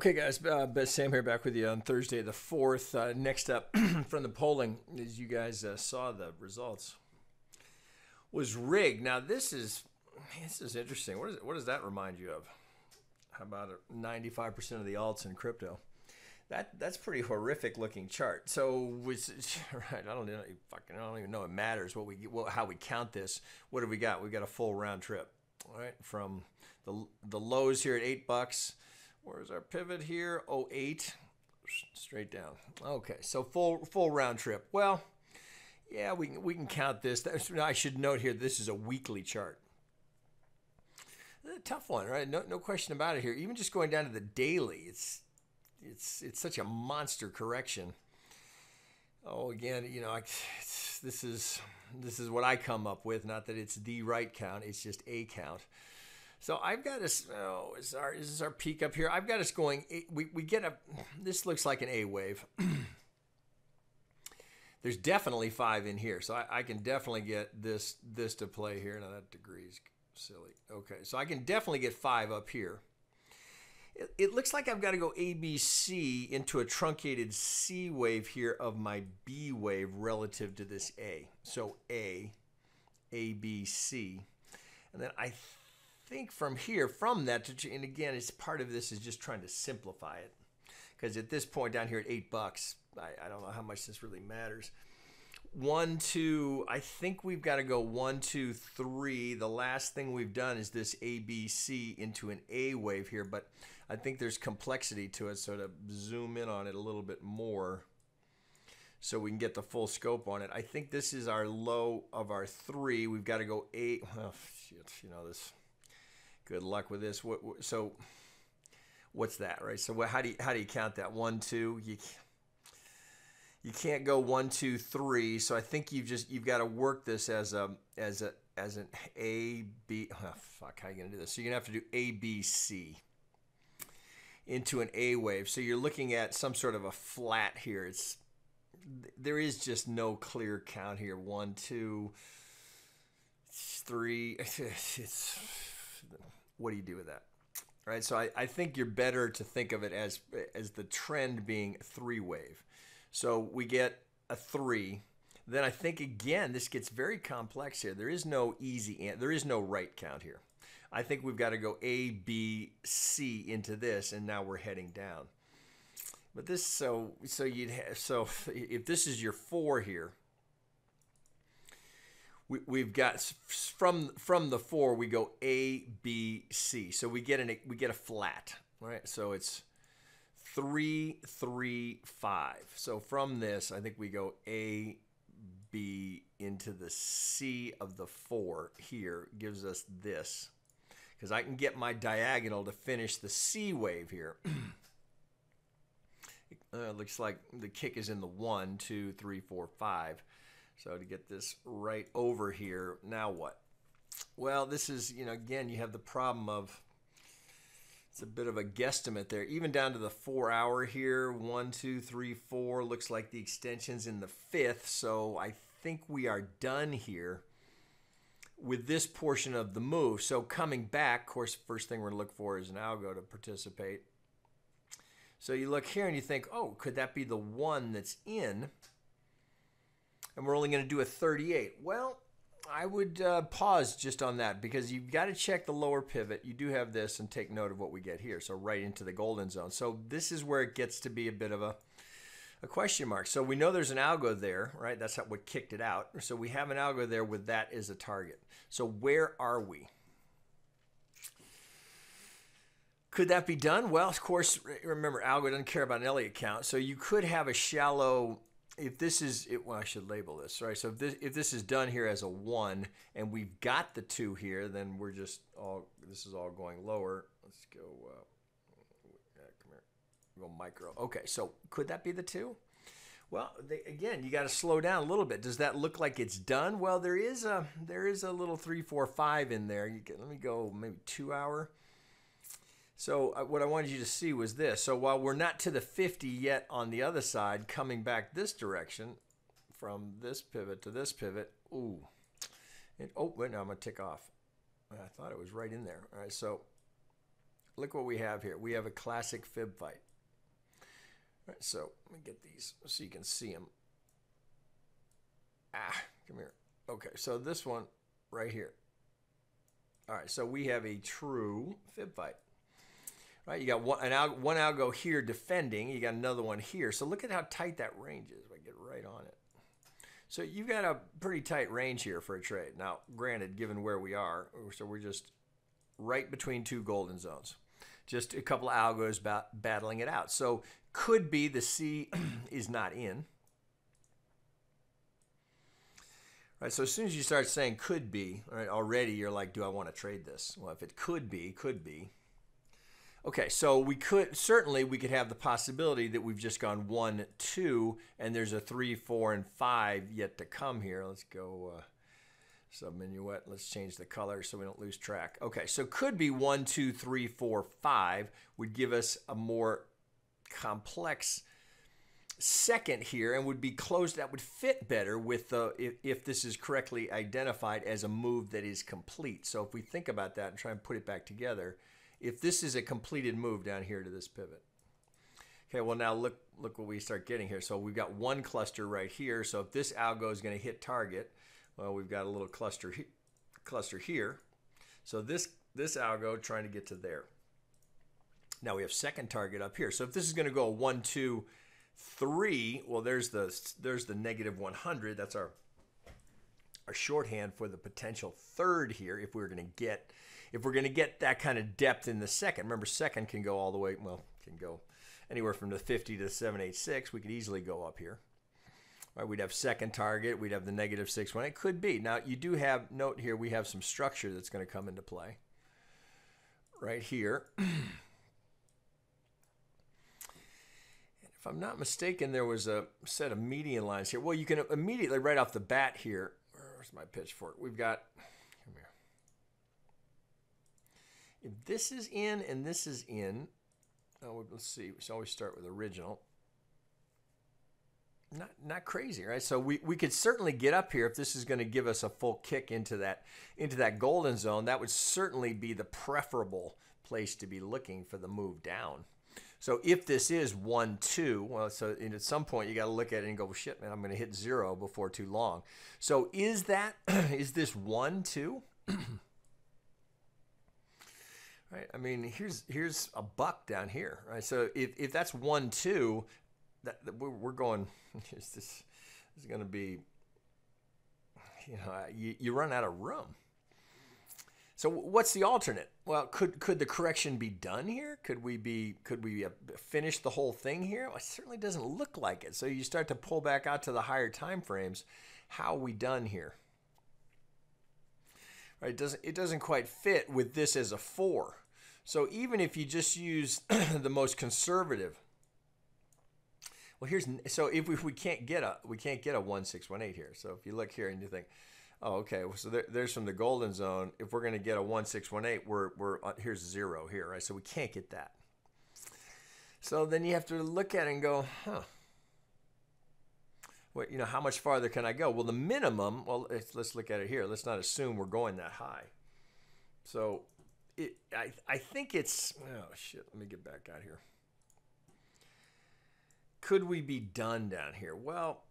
Okay, guys, Sam here back with you on Thursday the 4th. Next up from the polling, as you guys saw the results, was rigged. Now, this is interesting. What does that remind you of? How about 95% of the alts in crypto? That's pretty horrific looking chart. So, right, I don't even know it matters how we count this. What have we got? We've got a full round trip, all right, from the lows here at $8. Where's our pivot here? 08, straight down. Okay, so full round trip. Well, yeah, we can count this. I should note here, this is a weekly chart. A tough one, right? No question about it here. Even just going down to the daily, it's such a monster correction. Oh, again, this is what I come up with. Not that it's the right count; it's just a count. So I've got us. Oh, is this our peak up here? I've got us going. We get a. This looks like an A wave. There's definitely 5 in here, so I can definitely get this to play here. Now that degree's silly. Okay, so I can definitely get 5 up here. It looks like I've got to go ABC into a truncated C wave here of my B wave relative to this A. So A, B, C, and then I think from here, from that, and again, it's part of this is just trying to simplify it, because at this point down here at $8, I don't know how much this really matters. 1, 2, I think we've got to go 1, 2, 3. The last thing we've done is this ABC into an A wave here, but I think there's complexity to it, so to zoom in on it a little bit more so we can get the full scope on it. I think this is our low of our 3. We've got to go 8. Oh, shit, this. Good luck with this. So what's that, right? So how do you count that? 1, 2. You can't go 1, 2, 3. So I think you've got to work this as an A, B. Oh, fuck, how are you gonna do this? So you're gonna have to do A, B, C into an A wave. So you're looking at some sort of a flat here. There is just no clear count here. 1, 2, 3. What do you do with that? Right. So I think you're better to think of it as the trend being 3 wave. So we get a 3. Then I think, again, this gets very complex here. There is no there is no right count here. I think we've got to go A, B, C into this, and now we're heading down. But this, so if this is your 4 here, we've got from the 4 we go A, B, C. So we get a flat, right? So it's 3, 3, 5. So from this, I think we go A, B into the C of the 4 here, gives us this. Because I can get my diagonal to finish the C wave here. Looks like the kick is in the 1, 2, 3, 4, 5. So to get this right over here, now what? Well, this is, again, you have the problem of, it's a bit of a guesstimate there. Even down to the 4 hour here, 1, 2, 3, 4, looks like the extension's in the 5th. So I think we are done here with this portion of the move. So coming back, of course, first thing we're gonna look for is an algo to participate. So you look here and you think, oh, could that be the 1 that's in? And we're only going to do a 38. Well, I would pause just on that, because you've got to check the lower pivot. You do have this, and take note of what we get here. So right into the golden zone. So this is where it gets to be a bit of a question mark. So we know there's an algo there, right? That's what kicked it out. So we have an algo there with that as a target. So where are we? Could that be done? Well, of course, remember, algo doesn't care about an Elliott count. So you could have a shallow, if this is, well, I should label this, right? So if this is done here as a 1, and we've got the 2 here, then we're just this is all going lower. Let's go, come here, go micro. Okay, so could that be the 2? Well, again, you got to slow down a little bit. Does that look like it's done? Well, there is a little 3, 4, 5 in there. Let me go maybe 2 hour. So what I wanted you to see was this. So while we're not to the 50 yet on the other side, coming back this direction from this pivot to this pivot, ooh. Oh, wait, now I'm going to tick off. I thought it was right in there. All right, so look what we have here. We have a classic fib fight. All right, so let me get these so you can see them. Come here. Okay, so this one right here. All right, so we have a true fib fight. Right, you got one algo here defending. You got another one here. So look at how tight that range is. If I get right on it. So you've got a pretty tight range here for a trade. Now, granted, given where we are, so we're just right between two golden zones. Just a couple of algos battling it out. So could be the C is not in. Right, so as soon as you start saying could be, right, already you're like, do I want to trade this? Well, if it could be, could be. Okay, so we could have the possibility that we've just gone 1, 2, and there's a 3, 4, and 5 yet to come here. Let's go sub-minuet. Let's change the color so we don't lose track. Okay, so could be 1, 2, 3, 4, 5 would give us a more complex second here and would be closed. That would fit better with the if this is correctly identified as a move that is complete. So if we think about that and try and put it back together, if this is a completed move down here to this pivot. Okay, well now look what we start getting here. So we've got one cluster right here. So if this algo is going to hit target, well, we've got a little cluster here. So this algo trying to get to there. Now we have second target up here. So if this is going to go 1, 2, 3, well, there's the negative 100. That's our shorthand for the potential third here if we're going to get that kind of depth in the second. Remember, second can go all the way, well, can go anywhere from the 50 to the 786. We could easily go up here. All right, we'd have second target. We'd have the negative 618. It could be. Now, you do have, note here, we have some structure that's going to come into play right here. If I'm not mistaken, there was a set of median lines here. Well, you can immediately, right off the bat here, where's my pitchfork? We've got, come here. If this is in and this is in, oh, let's see. We should always start with original. Not crazy, right? So we could certainly get up here if this is going to give us a full kick into that golden zone. That would certainly be the preferable place to be looking for the move down. So if this is 1, 2, well, so at some point you got to look at it and go, well, shit, man, I'm going to hit 0 before too long. So is this 1, 2? Right. I mean, here's a buck down here, right? So if that's 1, 2, we're going. This is going to be, you run out of room. So what's the alternate? Well, could the correction be done here? Could we finish the whole thing here? Well, it certainly doesn't look like it. So you start to pull back out to the higher time frames. How are we done here? Right? It doesn't quite fit with this as a 4. So even if you just use the most conservative, well, so if we can't get a 1618 here. So if you look here and you think, oh, okay, well, so there's from the golden zone. If we're going to get a 1618, we're here's 0 here, right? So we can't get that. So then you have to look at it and go, huh? Well, how much farther can I go? Well, the minimum. Well, let's look at it here. Let's not assume we're going that high. So I think it's, oh shit. Let me get back out here. Could we be done down here? Well,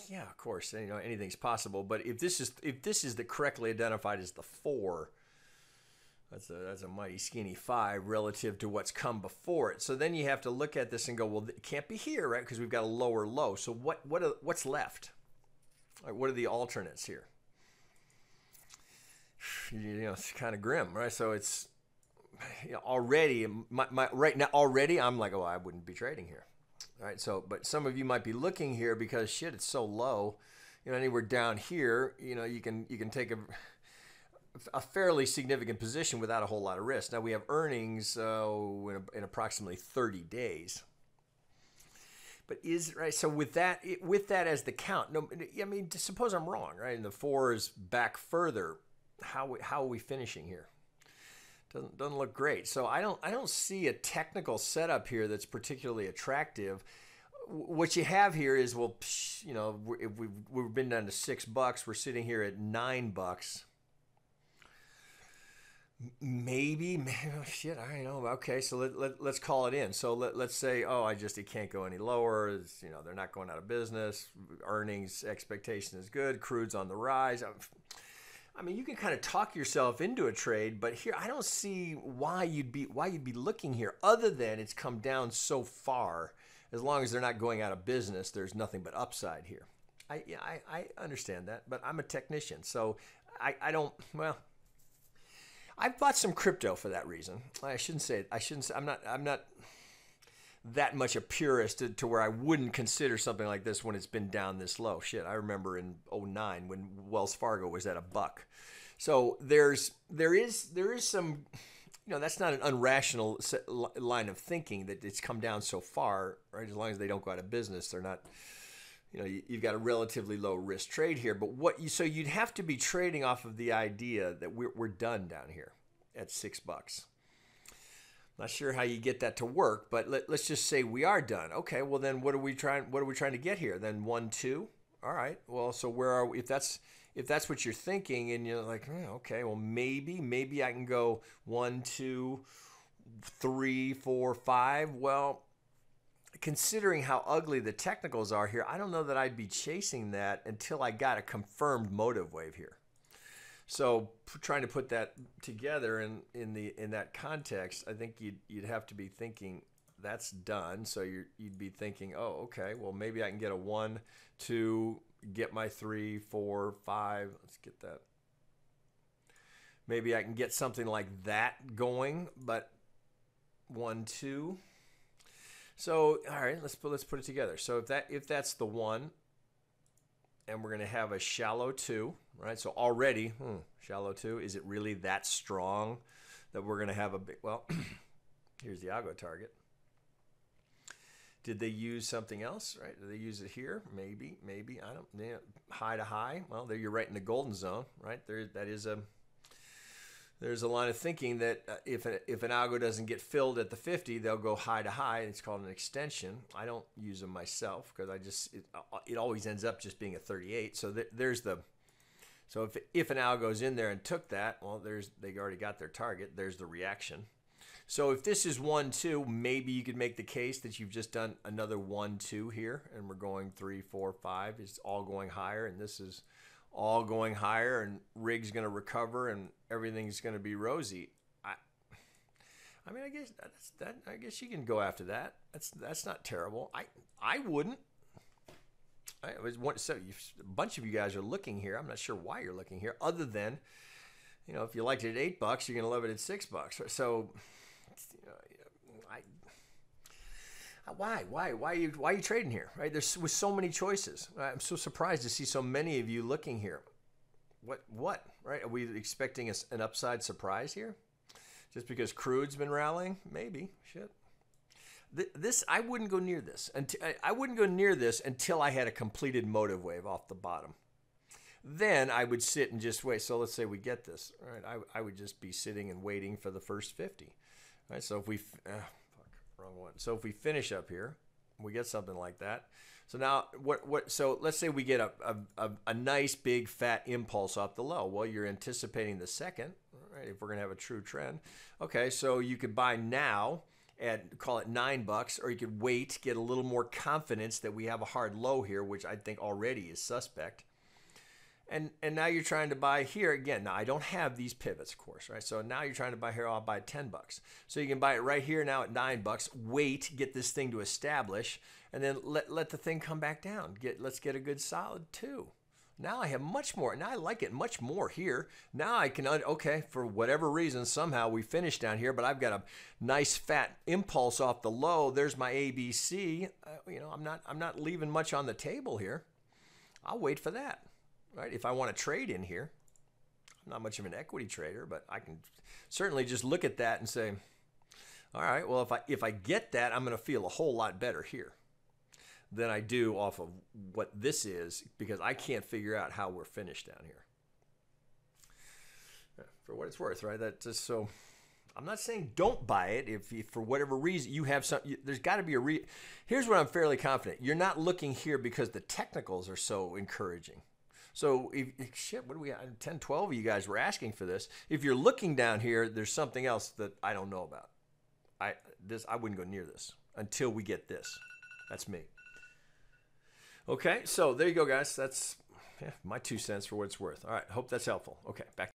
yeah, of course, anything's possible. But if this is the correctly identified as the 4, that's a mighty skinny 5 relative to what's come before it. So then you have to look at this and go, well, it can't be here, right? Because we've got a lower low. So what's left? Right, what are the alternates here? It's kind of grim, right? So it's already right now. Already, I'm like, oh, I wouldn't be trading here. All right, so, but some of you might be looking here because shit, it's so low. Anywhere down here, you can take a fairly significant position without a whole lot of risk. Now we have earnings in approximately 30 days. But right? So with that as the count, no, I mean, suppose I'm wrong, right? And the 4 is back further. How are we finishing here? Doesn't look great. So I don't see a technical setup here that's particularly attractive. What you have here is, well, if we've been down to $6, we're sitting here at $9. Maybe, oh, shit, I don't know. Okay, so let's call it in. So let's say, oh, it can't go any lower. They're not going out of business. Earnings expectation is good. Crude's on the rise. I mean, you can kind of talk yourself into a trade, but here I don't see why you'd be looking here, other than it's come down so far. As long as they're not going out of business, there's nothing but upside here. I understand that, but I'm a technician, so I don't. Well, I've bought some crypto for that reason. I'm not that much a purist to where I wouldn't consider something like this when it's been down this low. Shit, I remember in 2009 when Wells Fargo was at $1. So there is some, that's not an unrational line of thinking that it's come down so far, right? As long as they don't go out of business, they're not, you've got a relatively low risk trade here. But so you'd have to be trading off of the idea that we're done down here at $6. Not sure how you get that to work, but let's just say we are done. Okay, well then what are we trying to get here? Then 1, 2. All right. Well, so where are we? If that's what you're thinking, and you're like, okay, well maybe I can go 1, 2, 3, 4, 5. Well, considering how ugly the technicals are here, I don't know that I'd be chasing that until I got a confirmed motive wave here. So trying to put that together in that context, I think you'd have to be thinking that's done. So you'd be thinking, oh, okay, well maybe I can get a 1, 2, get my 3, 4, 5. Let's get that. Maybe I can get something like that going, but 1, 2. So all right, let's put it together. So if that's the 1. And we're going to have a shallow 2, right? So already, shallow 2, is it really that strong that we're going to have a big, well, here's the algo target. Did they use something else, right? Did they use it here? Maybe, I don't, high to high. Well, there you're right in the golden zone, right? There's a line of thinking that if an algo doesn't get filled at the 50, they'll go high to high. It's called an extension. I don't use them myself because it always ends up just being a 38. So so if an algo's in there and took that, well, they already got their target. There's the reaction. So if this is 1, 2, maybe you could make the case that you've just done another 1, 2 here, and we're going 3, 4, 5. It's all going higher, and this is all going higher, and rig's going to recover, and everything's going to be rosy. I mean, I guess you can go after that. That's not terrible. I wouldn't. So a bunch of you guys are looking here. I'm not sure why you're looking here, other than, if you liked it at $8, you're going to love it at $6. So, why are you trading here, right? There's with so many choices. I'm so surprised to see so many of you looking here. What, right? Are we expecting an upside surprise here? Just because crude's been rallying? Maybe. Shit. This I wouldn't go near this. I wouldn't go near this until I had a completed motive wave off the bottom. Then I would sit and just wait. So let's say we get this. All right, I would just be sitting and waiting for the first 50. All right, so if we wrong one. So if we finish up here, we get something like that. So now so let's say we get a nice big fat impulse off the low. Well, you're anticipating the second, right? If we're going to have a true trend. Okay, so you could buy now at, call it $9, or you could wait, get a little more confidence that we have a hard low here, which I think already is suspect. And now you're trying to buy here again. Now I don't have these pivots, of course, right? So now you're trying to buy here. I'll buy $10. So you can buy it right here now at $9. Wait, get this thing to establish, and then let the thing come back down. Let's get a good solid 2. Now I have much more. Now I like it much more here. Now I can, okay, for whatever reason, somehow we finished down here, but I've got a nice fat impulse off the low. There's my ABC. I'm not leaving much on the table here. I'll wait for that. Right? If I want to trade in here, I'm not much of an equity trader, but I can certainly just look at that and say, all right, well, if I get that, I'm going to feel a whole lot better here than I do off of what this is, because I can't figure out how we're finished down here. Yeah, for what it's worth, right? That's just so. I'm not saying don't buy it if for whatever reason you have some. There's got to be a Here's what I'm fairly confident. You're not looking here because the technicals are so encouraging. So, shit, what do we got? 10, 12 of you guys were asking for this. If you're looking down here, there's something else that I don't know about. I wouldn't go near this until we get this. That's me. Okay, so there you go, guys. That's my 2 cents for what it's worth. All right, hope that's helpful. Okay, back.